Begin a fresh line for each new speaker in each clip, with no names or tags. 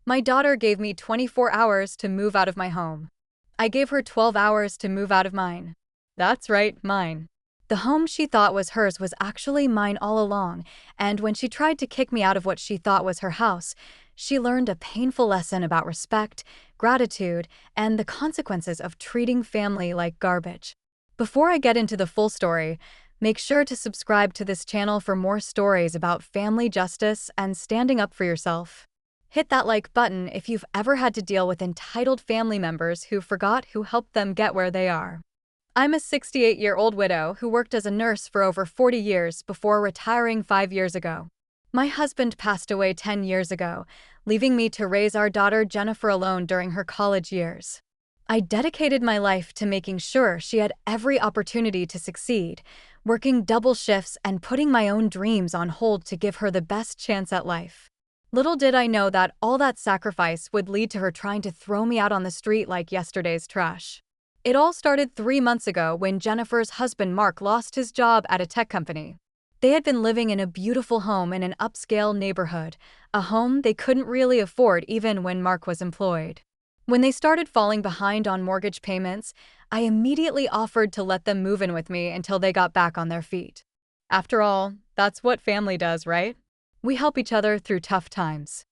My daughter gave me 24 hours to move out of my home. I gave her 12 hours to move out of mine. That's right, mine. The home she thought was hers was actually mine all along, and when she tried to kick me out of what she thought was her house, she learned a painful lesson about respect, gratitude, and the consequences of treating family like garbage. Before I get into the full story, make sure to subscribe to this channel for more stories about family justice and standing up for yourself. Hit that like button if you've ever had to deal with entitled family members who forgot who helped them get where they are. I'm a 68-year-old widow who worked as a nurse for over 40 years before retiring 5 years ago. My husband passed away 10 years ago, leaving me to raise our daughter Jennifer alone during her college years. I dedicated my life to making sure she had every opportunity to succeed, working double shifts and putting my own dreams on hold to give her the best chance at life. Little did I know that all that sacrifice would lead to her trying to throw me out on the street like yesterday's trash. It all started 3 months ago when Jennifer's husband Mark lost his job at a tech company. They had been living in a beautiful home in an upscale neighborhood, a home they couldn't really afford even when Mark was employed. When they started falling behind on mortgage payments, I immediately offered to let them move in with me until they got back on their feet. After all, that's what family does, right? We help each other through tough times.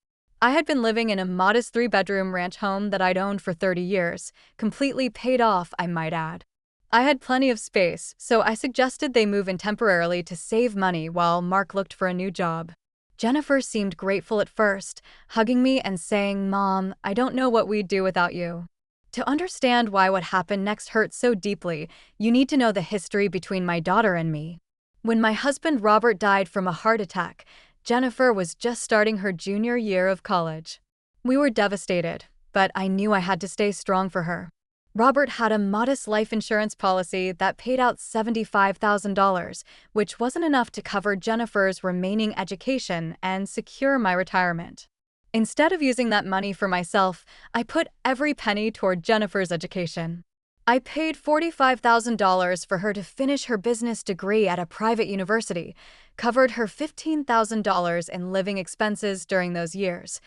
I had been living in a modest 3-bedroom ranch home that I'd owned for 30 years, completely paid off, I might add. I had plenty of space, so I suggested they move in temporarily to save money while Mark looked for a new job. Jennifer seemed grateful at first, hugging me and saying, "Mom, I don't know what we'd do without you." To understand why what happened next hurt so deeply, you need to know the history between my daughter and me. When my husband Robert died from a heart attack, Jennifer was just starting her junior year of college. We were devastated, but I knew I had to stay strong for her. Robert had a modest life insurance policy that paid out $75,000, which wasn't enough to cover Jennifer's remaining education and secure my retirement. Instead of using that money for myself, I put every penny toward Jennifer's education. I paid $45,000 for her to finish her business degree at a private university, covered her $15,000 in living expenses during those years,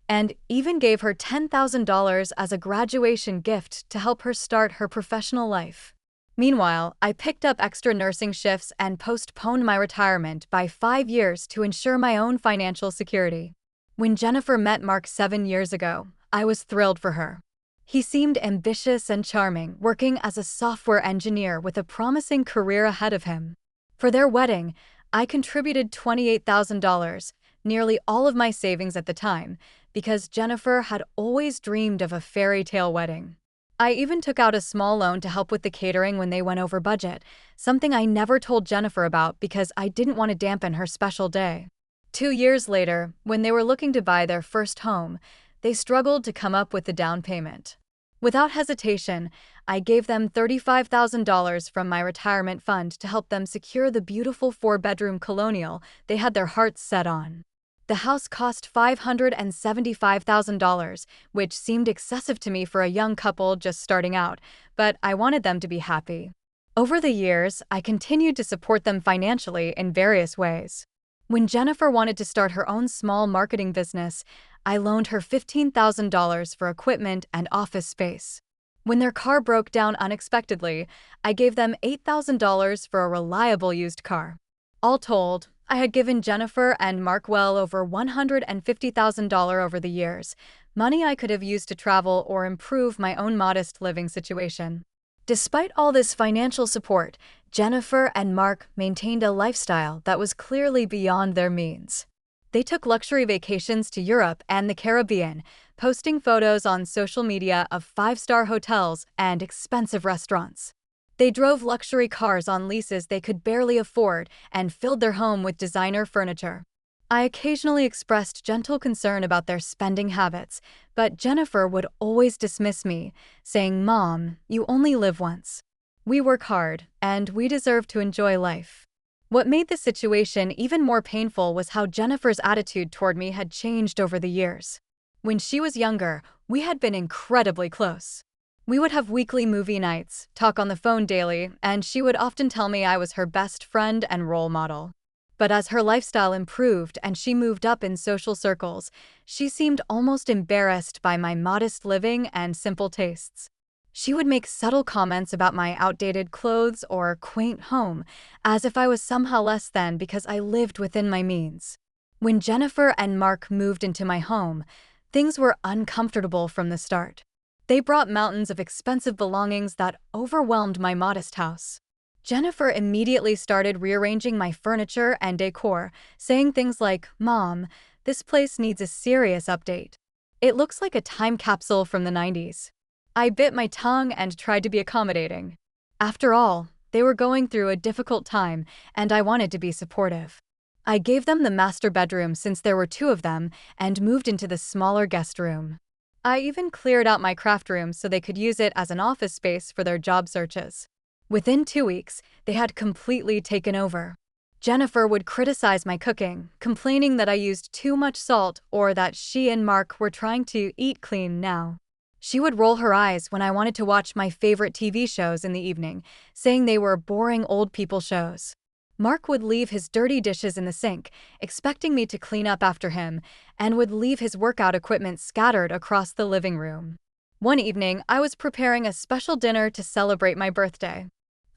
and even gave her $10,000 as a graduation gift to help her start her professional life. Meanwhile, I picked up extra nursing shifts and postponed my retirement by 5 years to ensure my own financial security. When Jennifer met Mark 7 years ago, I was thrilled for her. He seemed ambitious and charming, working as a software engineer with a promising career ahead of him. For their wedding, I contributed $28,000, nearly all of my savings at the time, because Jennifer had always dreamed of a fairy tale wedding. I even took out a small loan to help with the catering when they went over budget, something I never told Jennifer about because I didn't want to dampen her special day. 2 years later, when they were looking to buy their first home, they struggled to come up with the down payment. Without hesitation, I gave them $35,000 from my retirement fund to help them secure the beautiful 4-bedroom colonial they had their hearts set on. The house cost $575,000, which seemed excessive to me for a young couple just starting out, but I wanted them to be happy. Over the years, I continued to support them financially in various ways. When Jennifer wanted to start her own small marketing business, I loaned her $15,000 for equipment and office space. When their car broke down unexpectedly, I gave them $8,000 for a reliable used car. All told, I had given Jennifer and Mark well over $150,000 over the years, money I could have used to travel or improve my own modest living situation. Despite all this financial support, Jennifer and Mark maintained a lifestyle that was clearly beyond their means. They took luxury vacations to Europe and the Caribbean, posting photos on social media of 5-star hotels and expensive restaurants. They drove luxury cars on leases they could barely afford and filled their home with designer furniture. I occasionally expressed gentle concern about their spending habits, but Jennifer would always dismiss me, saying, "Mom, you only live once. We work hard, and we deserve to enjoy life." What made the situation even more painful was how Jennifer's attitude toward me had changed over the years. When she was younger, we had been incredibly close. We would have weekly movie nights, talk on the phone daily, and she would often tell me I was her best friend and role model. But as her lifestyle improved and she moved up in social circles, she seemed almost embarrassed by my modest living and simple tastes. She would make subtle comments about my outdated clothes or quaint home, as if I was somehow less than because I lived within my means. When Jennifer and Mark moved into my home, things were uncomfortable from the start. They brought mountains of expensive belongings that overwhelmed my modest house. Jennifer immediately started rearranging my furniture and decor, saying things like, "Mom, this place needs a serious update. It looks like a time capsule from the 90s." I bit my tongue and tried to be accommodating. After all, they were going through a difficult time, and I wanted to be supportive. I gave them the master bedroom since there were two of them and moved into the smaller guest room. I even cleared out my craft room so they could use it as an office space for their job searches. Within 2 weeks, they had completely taken over. Jennifer would criticize my cooking, complaining that I used too much salt or that she and Mark were trying to eat clean now. She would roll her eyes when I wanted to watch my favorite TV shows in the evening, saying they were boring old people shows. Mark would leave his dirty dishes in the sink, expecting me to clean up after him, and would leave his workout equipment scattered across the living room. One evening, I was preparing a special dinner to celebrate my birthday.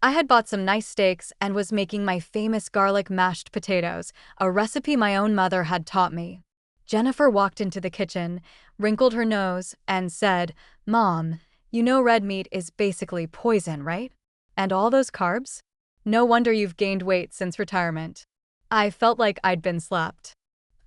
I had bought some nice steaks and was making my famous garlic mashed potatoes, a recipe my own mother had taught me. Jennifer walked into the kitchen, wrinkled her nose, and said, "Mom, you know red meat is basically poison, right? And all those carbs? No wonder you've gained weight since retirement." I felt like I'd been slapped.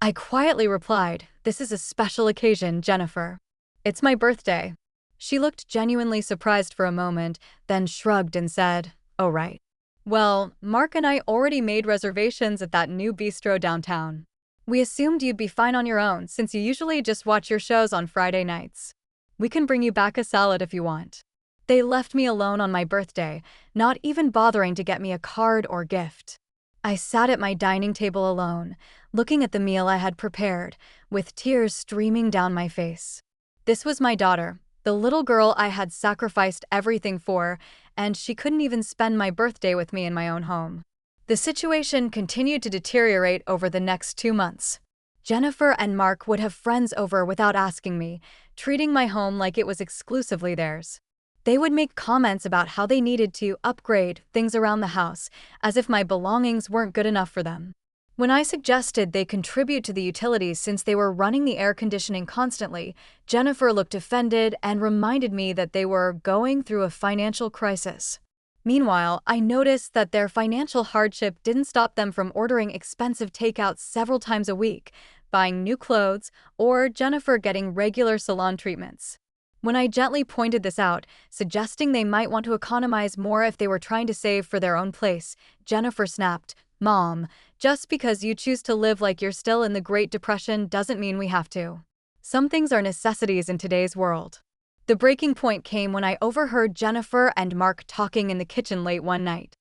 I quietly replied, "This is a special occasion, Jennifer. It's my birthday." She looked genuinely surprised for a moment, then shrugged and said, "Oh, right. Well, Mark and I already made reservations at that new bistro downtown. We assumed you'd be fine on your own since you usually just watch your shows on Friday nights. We can bring you back a salad if you want." They left me alone on my birthday, not even bothering to get me a card or gift. I sat at my dining table alone, looking at the meal I had prepared, with tears streaming down my face. This was my daughter, the little girl I had sacrificed everything for, and she couldn't even spend my birthday with me in my own home. The situation continued to deteriorate over the next 2 months. Jennifer and Mark would have friends over without asking me, treating my home like it was exclusively theirs. They would make comments about how they needed to upgrade things around the house, as if my belongings weren't good enough for them. When I suggested they contribute to the utilities since they were running the air conditioning constantly, Jennifer looked offended and reminded me that they were going through a financial crisis. Meanwhile, I noticed that their financial hardship didn't stop them from ordering expensive takeouts several times a week, buying new clothes, or Jennifer getting regular salon treatments. When I gently pointed this out, suggesting they might want to economize more if they were trying to save for their own place, Jennifer snapped, "Mom, just because you choose to live like you're still in the Great Depression doesn't mean we have to. Some things are necessities in today's world." The breaking point came when I overheard Jennifer and Mark talking in the kitchen late one night.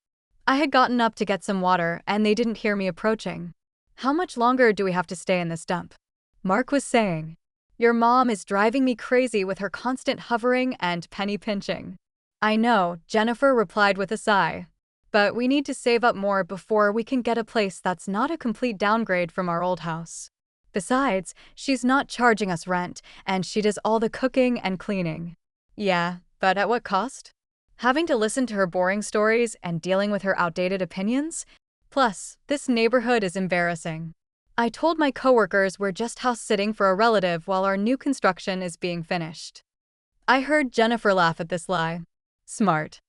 I had gotten up to get some water, and they didn't hear me approaching. "How much longer do we have to stay in this dump?" Mark was saying. "Your mom is driving me crazy with her constant hovering and penny pinching." "I know," Jennifer replied with a sigh. "But we need to save up more before we can get a place that's not a complete downgrade from our old house. Besides, she's not charging us rent, and she does all the cooking and cleaning." "Yeah, but at what cost? Having to listen to her boring stories and dealing with her outdated opinions? Plus, this neighborhood is embarrassing. I told my coworkers we're just house sitting for a relative while our new construction is being finished." I heard Jennifer laugh at this lie. "Smart.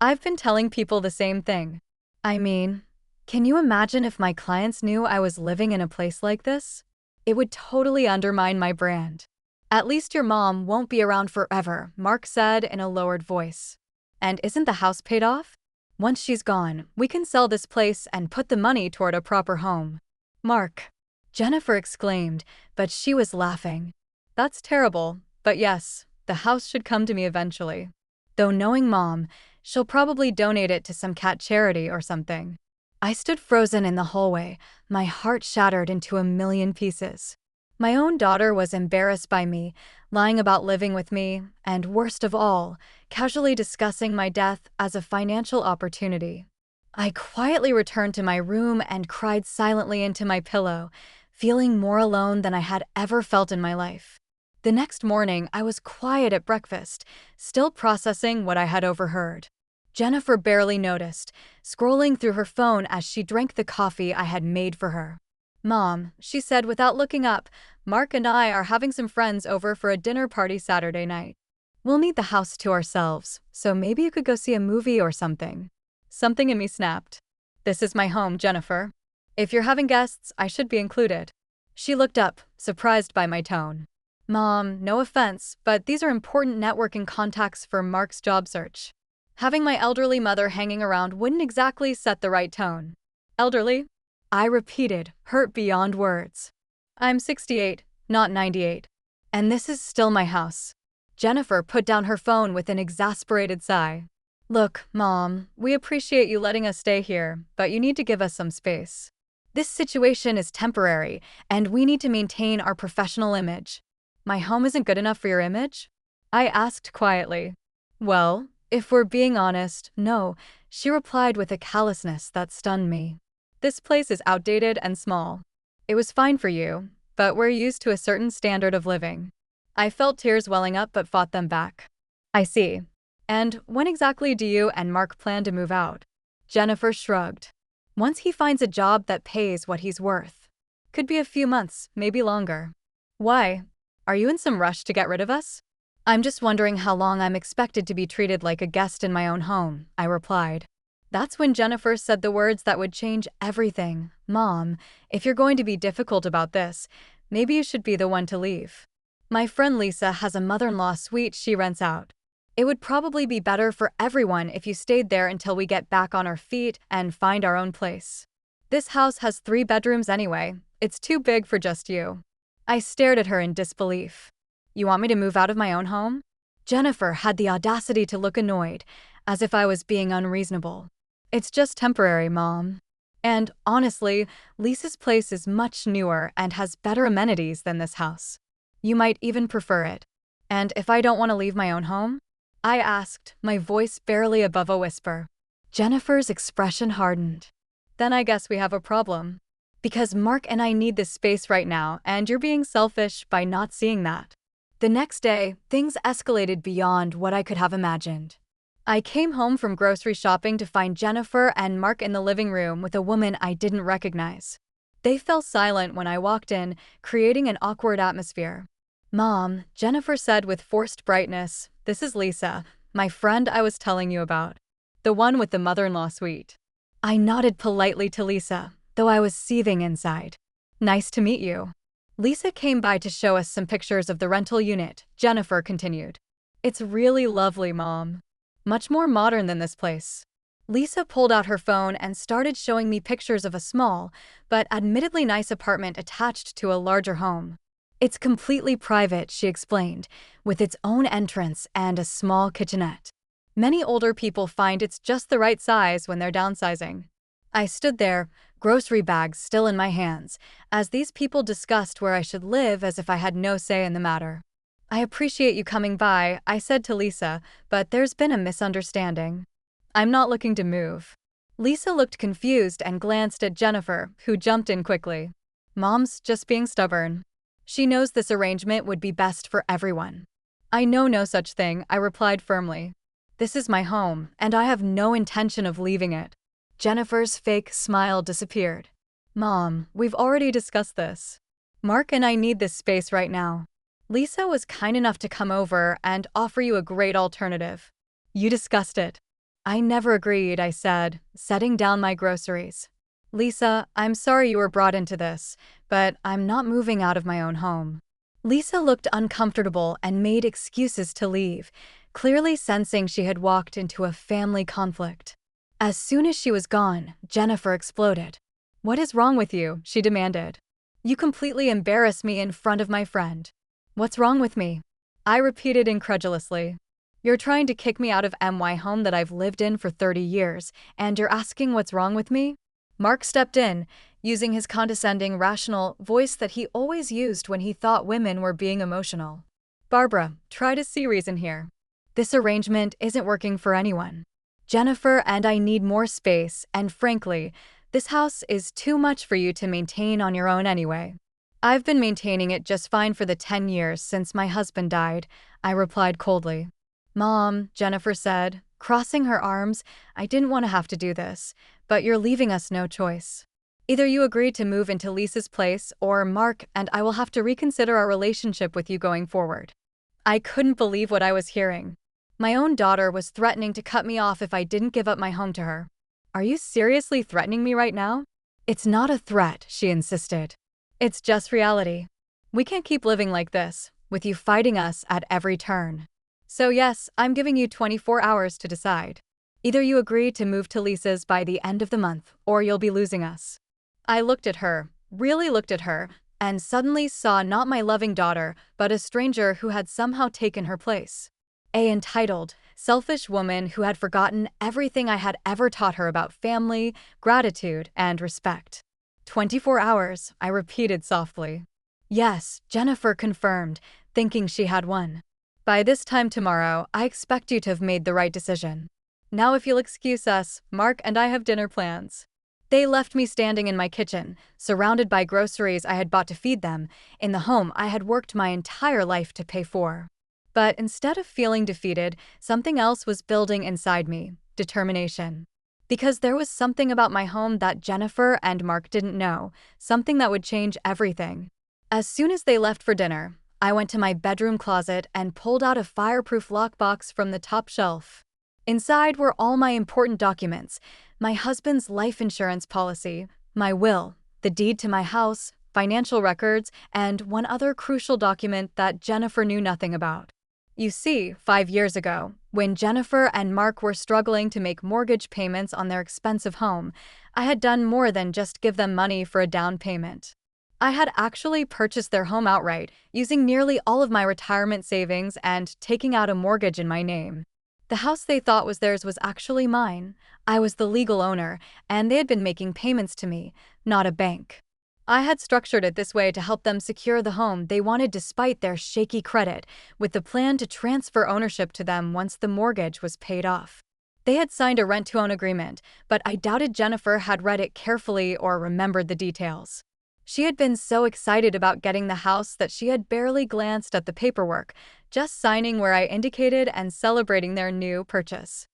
I've been telling people the same thing. I mean, can you imagine if my clients knew I was living in a place like this? It would totally undermine my brand." "At least your mom won't be around forever," Mark said in a lowered voice. "And isn't the house paid off? Once she's gone, we can sell this place and put the money toward a proper home." "Mark," Jennifer exclaimed, but she was laughing. "That's terrible, but yes, the house should come to me eventually. Though knowing Mom, she'll probably donate it to some cat charity or something." I stood frozen in the hallway, my heart shattered into a million pieces. My own daughter was embarrassed by me, lying about living with me, and worst of all, casually discussing my death as a financial opportunity. I quietly returned to my room and cried silently into my pillow, feeling more alone than I had ever felt in my life. The next morning, I was quiet at breakfast, still processing what I had overheard. Jennifer barely noticed, scrolling through her phone as she drank the coffee I had made for her. "Mom," she said without looking up, "Mark and I are having some friends over for a dinner party Saturday night. We'll need the house to ourselves, so maybe you could go see a movie or something." Something in me snapped. "This is my home, Jennifer. If you're having guests, I should be included." She looked up, surprised by my tone. "Mom, no offense, but these are important networking contacts for Mark's job search. Having my elderly mother hanging around wouldn't exactly set the right tone." "Elderly?" I repeated, hurt beyond words. "I'm 68, not 98. And this is still my house." Jennifer put down her phone with an exasperated sigh. "Look, Mom, we appreciate you letting us stay here, but you need to give us some space. This situation is temporary, and we need to maintain our professional image." "My home isn't good enough for your image?" I asked quietly. "Well, if we're being honest, no," she replied with a callousness that stunned me. "This place is outdated and small. It was fine for you, but we're used to a certain standard of living." I felt tears welling up but fought them back. "I see. And when exactly do you and Mark plan to move out?" Jennifer shrugged. "Once he finds a job that pays what he's worth. Could be a few months, maybe longer." "Why? Are you in some rush to get rid of us?" "I'm just wondering how long I'm expected to be treated like a guest in my own home," I replied. That's when Jennifer said the words that would change everything. "Mom, if you're going to be difficult about this, maybe you should be the one to leave. My friend Lisa has a mother-in-law suite she rents out. It would probably be better for everyone if you stayed there until we get back on our feet and find our own place. This house has 3 bedrooms anyway. It's too big for just you." I stared at her in disbelief. "You want me to move out of my own home?" Jennifer had the audacity to look annoyed, as if I was being unreasonable. "It's just temporary, Mom. And honestly, Lisa's place is much newer and has better amenities than this house. You might even prefer it." "And if I don't want to leave my own home?" I asked, my voice barely above a whisper. Jennifer's expression hardened. "Then I guess we have a problem. Because Mark and I need this space right now, and you're being selfish by not seeing that." The next day, things escalated beyond what I could have imagined. I came home from grocery shopping to find Jennifer and Mark in the living room with a woman I didn't recognize. They fell silent when I walked in, creating an awkward atmosphere. "Mom," Jennifer said with forced brightness, "this is Lisa, my friend I was telling you about. The one with the mother-in-law suite." I nodded politely to Lisa, though I was seething inside. "Nice to meet you." "Lisa came by to show us some pictures of the rental unit," Jennifer continued. "It's really lovely, Mom. Much more modern than this place." Lisa pulled out her phone and started showing me pictures of a small, but admittedly nice apartment attached to a larger home. "It's completely private," she explained, "with its own entrance and a small kitchenette. Many older people find it's just the right size when they're downsizing." I stood there, grocery bags still in my hands, as these people discussed where I should live as if I had no say in the matter. "I appreciate you coming by," I said to Lisa, "but there's been a misunderstanding. I'm not looking to move." Lisa looked confused and glanced at Jennifer, who jumped in quickly. "Mom's just being stubborn. She knows this arrangement would be best for everyone." "I know no such thing," I replied firmly. "This is my home, and I have no intention of leaving it." Jennifer's fake smile disappeared. "Mom, we've already discussed this. Mark and I need this space right now. Lisa was kind enough to come over and offer you a great alternative. You discussed it." "I never agreed," I said, setting down my groceries. "Lisa, I'm sorry you were brought into this, but I'm not moving out of my own home." Lisa looked uncomfortable and made excuses to leave, clearly sensing she had walked into a family conflict. As soon as she was gone, Jennifer exploded. "What is wrong with you?" she demanded. "You completely embarrass me in front of my friend." "What's wrong with me?" I repeated incredulously. "You're trying to kick me out of my home that I've lived in for 30 years, and you're asking what's wrong with me?" Mark stepped in, using his condescending, rational voice that he always used when he thought women were being emotional. "Barbara, try to see reason here. This arrangement isn't working for anyone." Jennifer and I need more space, and frankly, this house is too much for you to maintain on your own anyway. I've been maintaining it just fine for the 10 years since my husband died, I replied coldly. Mom, Jennifer said, crossing her arms, I didn't want to have to do this, but you're leaving us no choice. Either you agree to move into Lisa's place, or Mark and I will have to reconsider our relationship with you going forward. I couldn't believe what I was hearing. My own daughter was threatening to cut me off if I didn't give up my home to her. Are you seriously threatening me right now? It's not a threat, she insisted. It's just reality. We can't keep living like this, with you fighting us at every turn. So yes, I'm giving you 24 hours to decide. Either you agree to move to Lisa's by the end of the month, or you'll be losing us. I looked at her, really looked at her, and suddenly saw not my loving daughter, but a stranger who had somehow taken her place. An entitled, selfish woman who had forgotten everything I had ever taught her about family, gratitude, and respect. 24 hours, I repeated softly. Yes, Jennifer confirmed, thinking she had won. By this time tomorrow, I expect you to have made the right decision. Now if you'll excuse us, Mark and I have dinner plans. They left me standing in my kitchen, surrounded by groceries I had bought to feed them, in the home I had worked my entire life to pay for. But instead of feeling defeated, something else was building inside me, determination. Because there was something about my home that Jennifer and Mark didn't know, something that would change everything. As soon as they left for dinner, I went to my bedroom closet and pulled out a fireproof lockbox from the top shelf. Inside were all my important documents, my husband's life insurance policy, my will, the deed to my house, financial records, and one other crucial document that Jennifer knew nothing about. You see, 5 years ago, when Jennifer and Mark were struggling to make mortgage payments on their expensive home, I had done more than just give them money for a down payment. I had actually purchased their home outright, using nearly all of my retirement savings and taking out a mortgage in my name. The house they thought was theirs was actually mine. I was the legal owner, and they had been making payments to me, not a bank. I had structured it this way to help them secure the home they wanted despite their shaky credit, with the plan to transfer ownership to them once the mortgage was paid off. They had signed a rent-to-own agreement, but I doubted Jennifer had read it carefully or remembered the details. She had been so excited about getting the house that she had barely glanced at the paperwork, just signing where I indicated and celebrating their new purchase.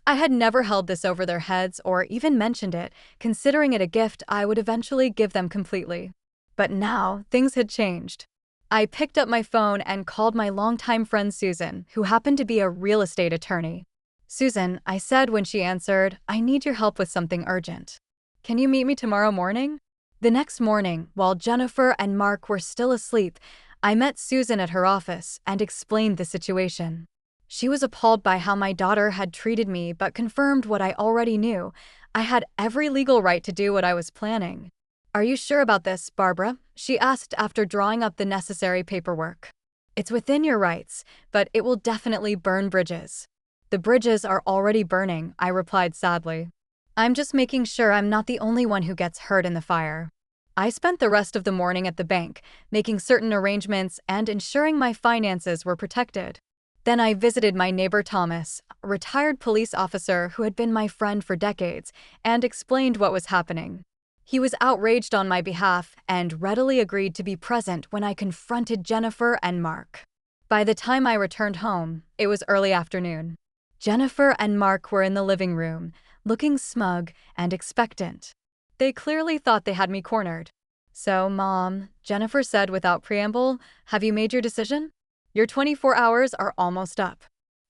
I had never held this over their heads or even mentioned it, considering it a gift I would eventually give them completely. But now, things had changed. I picked up my phone and called my longtime friend Susan, who happened to be a real estate attorney. Susan, I said when she answered, I need your help with something urgent. Can you meet me tomorrow morning? The next morning, while Jennifer and Mark were still asleep, I met Susan at her office and explained the situation. She was appalled by how my daughter had treated me but confirmed what I already knew. I had every legal right to do what I was planning. Are you sure about this, Barbara? She asked after drawing up the necessary paperwork. It's within your rights, but it will definitely burn bridges. The bridges are already burning, I replied sadly. I'm just making sure I'm not the only one who gets hurt in the fire. I spent the rest of the morning at the bank, making certain arrangements and ensuring my finances were protected. Then I visited my neighbor Thomas, a retired police officer who had been my friend for decades, and explained what was happening. He was outraged on my behalf and readily agreed to be present when I confronted Jennifer and Mark. By the time I returned home, it was early afternoon. Jennifer and Mark were in the living room, looking smug and expectant. They clearly thought they had me cornered. So, Mom, Jennifer said without preamble, have you made your decision? Your 24 hours are almost up.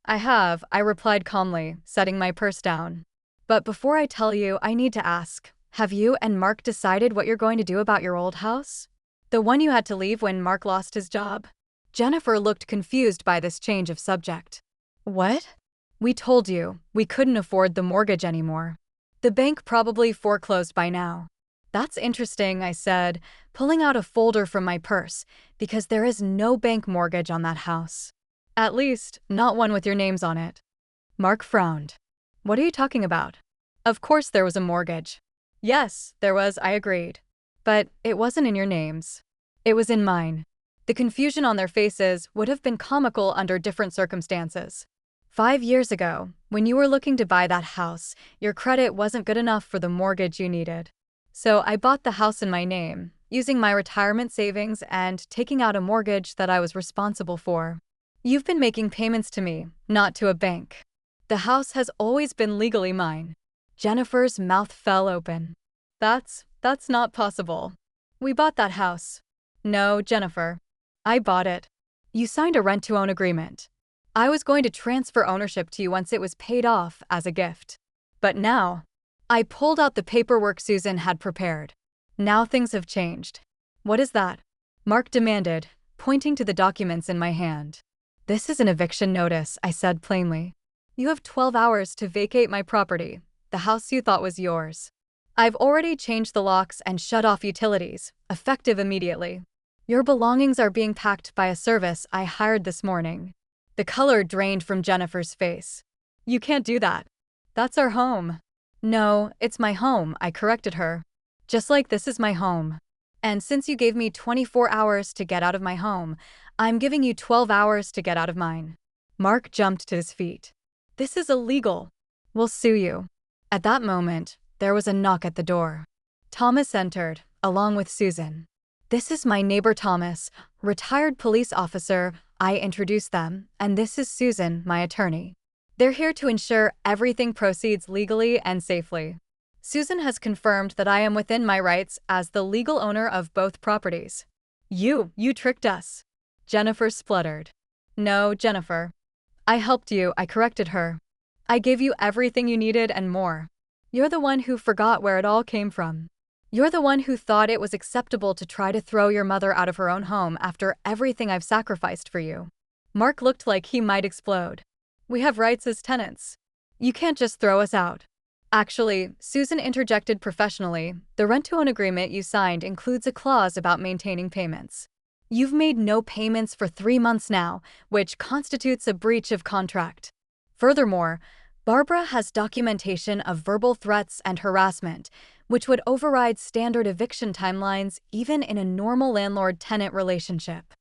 I have, I replied calmly, setting my purse down. But before I tell you, I need to ask, have you and Mark decided what you're going to do about your old house? The one you had to leave when Mark lost his job? Jennifer looked confused by this change of subject. What? We told you, we couldn't afford the mortgage anymore. The bank probably foreclosed by now. That's interesting, I said, pulling out a folder from my purse, because there is no bank mortgage on that house. At least, not one with your names on it. Mark frowned. What are you talking about? Of course there was a mortgage. Yes, there was, I agreed. But it wasn't in your names. It was in mine. The confusion on their faces would have been comical under different circumstances. 5 years ago, when you were looking to buy that house, your credit wasn't good enough for the mortgage you needed. So I bought the house in my name, using my retirement savings and taking out a mortgage that I was responsible for. You've been making payments to me, not to a bank. The house has always been legally mine. Jennifer's mouth fell open. That's not possible. We bought that house. No, Jennifer. I bought it. You signed a rent-to-own agreement. I was going to transfer ownership to you once it was paid off as a gift. But now, I pulled out the paperwork Susan had prepared. Now things have changed. What is that? Mark demanded, pointing to the documents in my hand. This is an eviction notice, I said plainly. You have 12 hours to vacate my property, the house you thought was yours. I've already changed the locks and shut off utilities, effective immediately. Your belongings are being packed by a service I hired this morning. The color drained from Jennifer's face. You can't do that. That's our home. No, it's my home, I corrected her. Just like this is my home. And since you gave me 24 hours to get out of my home, I'm giving you 12 hours to get out of mine. Mark jumped to his feet. This is illegal. We'll sue you. At that moment, there was a knock at the door. Thomas entered, along with Susan. This is my neighbor Thomas, retired police officer. I introduced them, and this is Susan, my attorney. They're here to ensure everything proceeds legally and safely. Susan has confirmed that I am within my rights as the legal owner of both properties. You tricked us. Jennifer spluttered. No, Jennifer. I helped you, I corrected her. I gave you everything you needed and more. You're the one who forgot where it all came from. You're the one who thought it was acceptable to try to throw your mother out of her own home after everything I've sacrificed for you. Mark looked like he might explode. We have rights as tenants. You can't just throw us out. Actually, Susan interjected professionally, the rent-to-own agreement you signed includes a clause about maintaining payments. You've made no payments for 3 months now, which constitutes a breach of contract. Furthermore, Barbara has documentation of verbal threats and harassment, which would override standard eviction timelines even in a normal landlord-tenant relationship.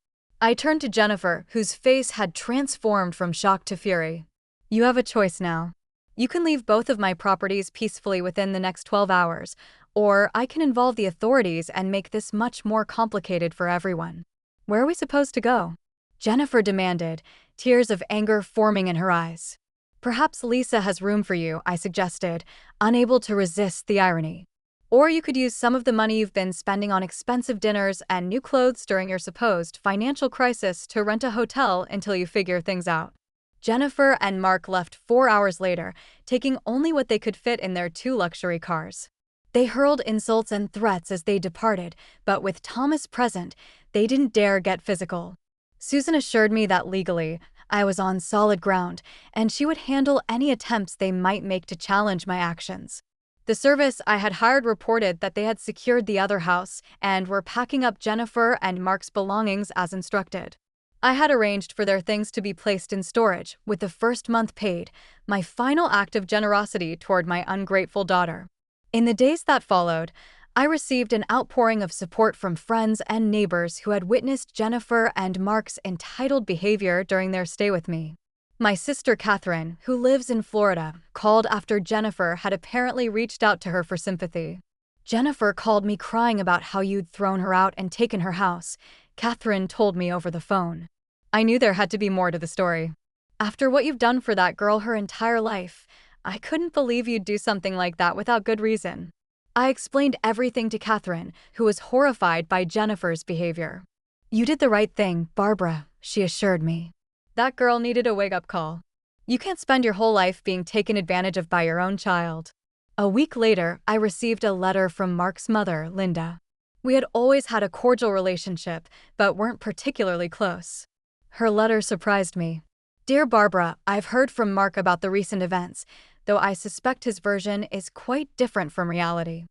I turned to Jennifer, whose face had transformed from shock to fury. You have a choice now. You can leave both of my properties peacefully within the next 12 hours, or I can involve the authorities and make this much more complicated for everyone. Where are we supposed to go? Jennifer demanded, tears of anger forming in her eyes. Perhaps Lisa has room for you, I suggested, unable to resist the irony. Or you could use some of the money you've been spending on expensive dinners and new clothes during your supposed financial crisis to rent a hotel until you figure things out. Jennifer and Mark left 4 hours later, taking only what they could fit in their 2 luxury cars. They hurled insults and threats as they departed, but with Thomas present, they didn't dare get physical. Susan assured me that legally, I was on solid ground, and she would handle any attempts they might make to challenge my actions. The service I had hired reported that they had secured the other house and were packing up Jennifer and Mark's belongings as instructed. I had arranged for their things to be placed in storage, with the first month paid, my final act of generosity toward my ungrateful daughter. In the days that followed, I received an outpouring of support from friends and neighbors who had witnessed Jennifer and Mark's entitled behavior during their stay with me. My sister Catherine, who lives in Florida, called after Jennifer had apparently reached out to her for sympathy. Jennifer called me crying about how you'd thrown her out and taken her house, Catherine told me over the phone. I knew there had to be more to the story. After what you've done for that girl her entire life, I couldn't believe you'd do something like that without good reason. I explained everything to Catherine, who was horrified by Jennifer's behavior. You did the right thing, Barbara, she assured me. That girl needed a wake-up call. You can't spend your whole life being taken advantage of by your own child. A week later, I received a letter from Mark's mother, Linda. We had always had a cordial relationship, but weren't particularly close. Her letter surprised me. Dear Barbara, I've heard from Mark about the recent events, though I suspect his version is quite different from reality.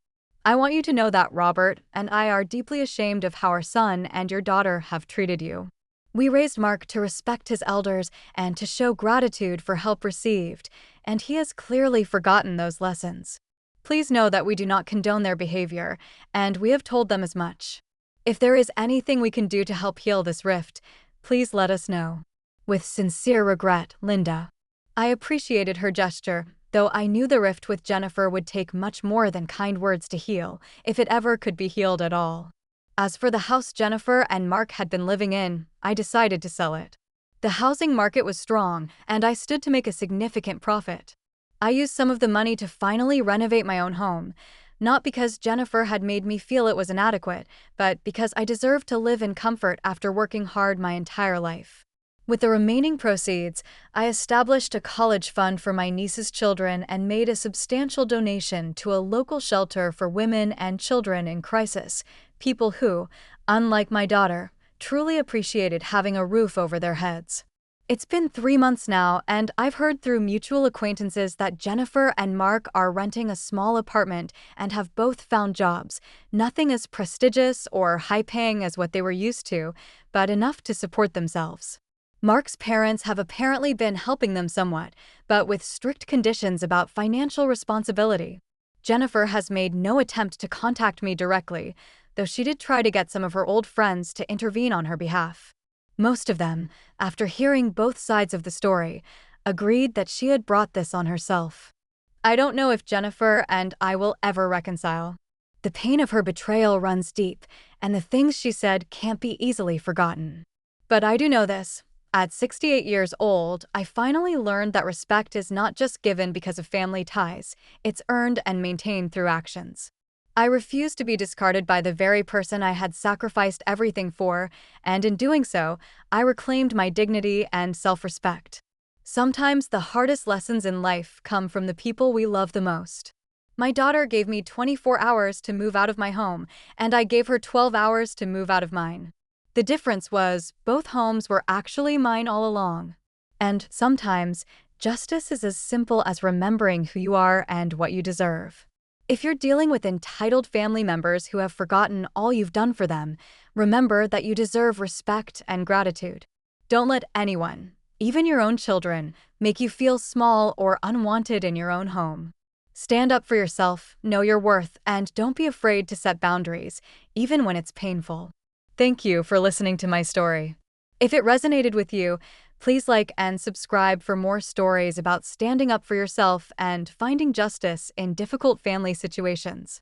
I want you to know that Robert and I are deeply ashamed of how our son and your daughter have treated you. We raised Mark to respect his elders and to show gratitude for help received, and he has clearly forgotten those lessons. Please know that we do not condone their behavior, and we have told them as much. If there is anything we can do to help heal this rift, please let us know. With sincere regret, Linda. I appreciated her gesture, though I knew the rift with Jennifer would take much more than kind words to heal, if it ever could be healed at all. As for the house Jennifer and Mark had been living in, I decided to sell it. The housing market was strong, and I stood to make a significant profit. I used some of the money to finally renovate my own home, not because Jennifer had made me feel it was inadequate, but because I deserved to live in comfort after working hard my entire life. With the remaining proceeds, I established a college fund for my niece's children and made a substantial donation to a local shelter for women and children in crisis, people who, unlike my daughter, truly appreciated having a roof over their heads. It's been 3 months now, and I've heard through mutual acquaintances that Jennifer and Mark are renting a small apartment and have both found jobs, nothing as prestigious or high-paying as what they were used to, but enough to support themselves. Mark's parents have apparently been helping them somewhat, but with strict conditions about financial responsibility. Jennifer has made no attempt to contact me directly, though she did try to get some of her old friends to intervene on her behalf. Most of them, after hearing both sides of the story, agreed that she had brought this on herself. I don't know if Jennifer and I will ever reconcile. The pain of her betrayal runs deep, and the things she said can't be easily forgotten. But I do know this. At 68 years old, I finally learned that respect is not just given because of family ties, it's earned and maintained through actions. I refused to be discarded by the very person I had sacrificed everything for, and in doing so, I reclaimed my dignity and self-respect. Sometimes the hardest lessons in life come from the people we love the most. My daughter gave me 24 hours to move out of my home, and I gave her 12 hours to move out of mine. The difference was, both homes were actually mine all along. And sometimes, justice is as simple as remembering who you are and what you deserve. If you're dealing with entitled family members who have forgotten all you've done for them, remember that you deserve respect and gratitude. Don't let anyone, even your own children, make you feel small or unwanted in your own home. Stand up for yourself, know your worth, and don't be afraid to set boundaries, even when it's painful. Thank you for listening to my story. If it resonated with you, please like and subscribe for more stories about standing up for yourself and finding justice in difficult family situations.